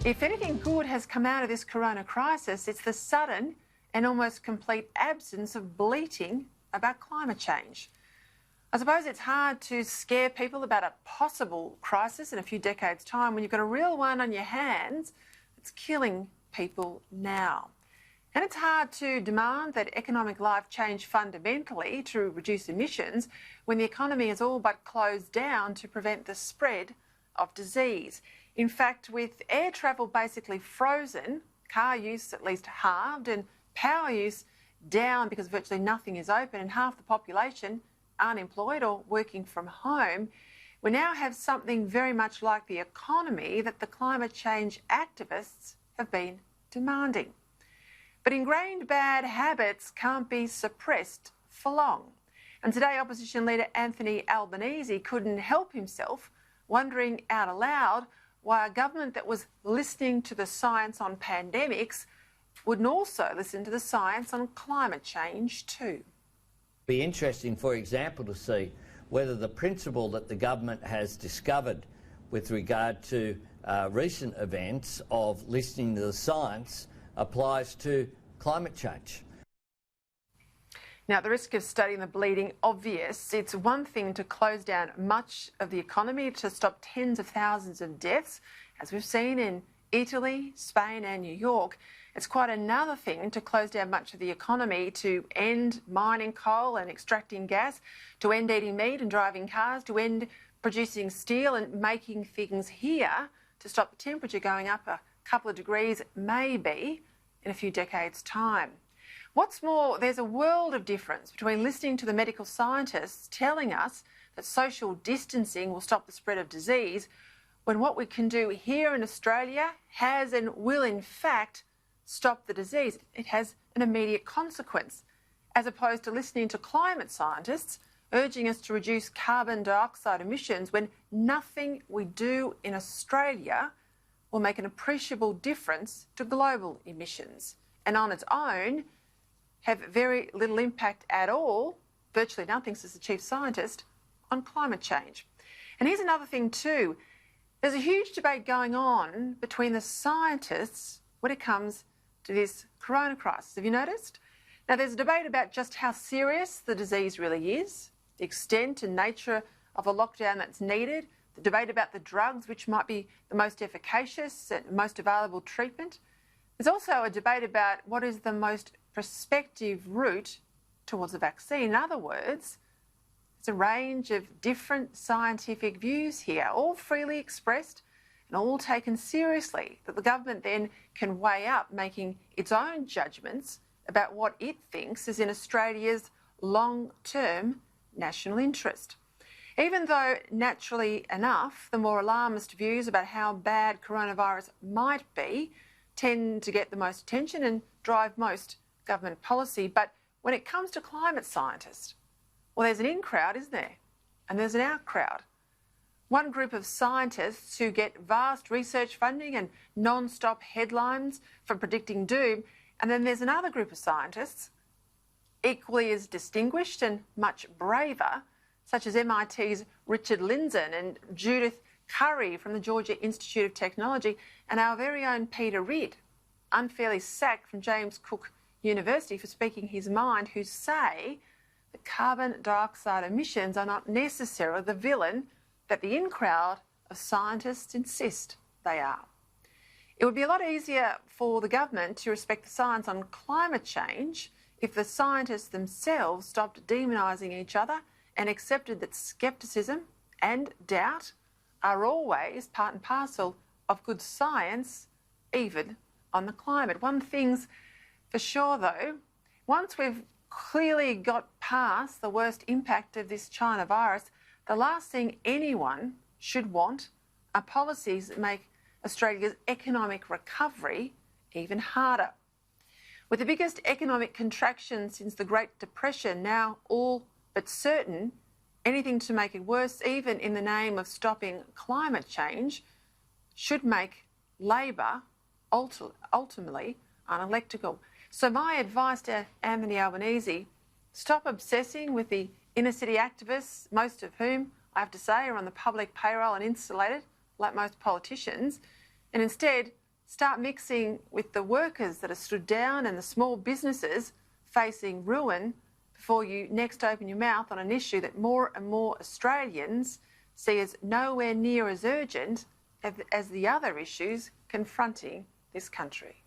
If anything good has come out of this corona crisis, it's the sudden and almost complete absence of bleating about climate change. I suppose it's hard to scare people about a possible crisis in a few decades' time when you've got a real one on your hands that's killing people now. And it's hard to demand that economic life change fundamentally to reduce emissions when the economy is all but closed down to prevent the spread of disease. In fact, with air travel basically frozen, car use at least halved and power use down because virtually nothing is open and half the population unemployed or working from home, we now have something very much like the economy that the climate change activists have been demanding. But ingrained bad habits can't be suppressed for long. And today, opposition leader Anthony Albanese couldn't help himself wondering out aloud why a government that was listening to the science on pandemics wouldn't also listen to the science on climate change too. Be interesting, for example, to see whether the principle that the government has discovered with regard to recent events of listening to the science applies to climate change. Now, at the risk of studying the bleeding obvious, it's one thing to close down much of the economy to stop tens of thousands of deaths, as we've seen in Italy, Spain and New York. It's quite another thing to close down much of the economy to end mining coal and extracting gas, to end eating meat and driving cars, to end producing steel and making things here, to stop the temperature going up a couple of degrees, maybe, in a few decades' time. What's more, there's a world of difference between listening to the medical scientists telling us that social distancing will stop the spread of disease, when what we can do here in Australia has and will in fact stop the disease. It has an immediate consequence, as opposed to listening to climate scientists urging us to reduce carbon dioxide emissions when nothing we do in Australia will make an appreciable difference to global emissions, and on its own have very little impact at all, virtually nothing, says the chief scientist, on climate change. And here's another thing too. There's a huge debate going on between the scientists when it comes to this corona crisis. Have you noticed? Now, there's a debate about just how serious the disease really is, the extent and nature of a lockdown that's needed, the debate about the drugs which might be the most efficacious and most available treatment. There's also a debate about what is the most prospective route towards a vaccine. In other words, it's a range of different scientific views here, all freely expressed and all taken seriously, that the government then can weigh up, making its own judgments about what it thinks is in Australia's long-term national interest. Even though, naturally enough, the more alarmist views about how bad coronavirus might be tend to get the most attention and drive most government policy. But when it comes to climate scientists, well, there's an in crowd, isn't there? And there's an out crowd. One group of scientists who get vast research funding and non-stop headlines for predicting doom, and then there's another group of scientists, equally as distinguished and much braver, such as MIT's Richard Lindzen and Judith Curry from the Georgia Institute of Technology, and our very own Peter Ridd, unfairly sacked from James Cook University for speaking his mind, who say that carbon dioxide emissions are not necessarily the villain that the in crowd of scientists insist they are. It would be a lot easier for the government to respect the science on climate change if the scientists themselves stopped demonising each other and accepted that scepticism and doubt are always part and parcel of good science, even on the climate. One thing's for sure, though, once we've clearly got past the worst impact of this China virus, the last thing anyone should want are policies that make Australia's economic recovery even harder. With the biggest economic contraction since the Great Depression now all but certain, anything to make it worse, even in the name of stopping climate change, should make Labor ultimately unelectable. So my advice to Anthony Albanese, stop obsessing with the inner city activists, most of whom, I have to say, are on the public payroll and insulated, like most politicians, and instead Start mixing with the workers that are stood down and the small businesses facing ruin before you next open your mouth on an issue that more and more Australians see as nowhere near as urgent as the other issues confronting this country.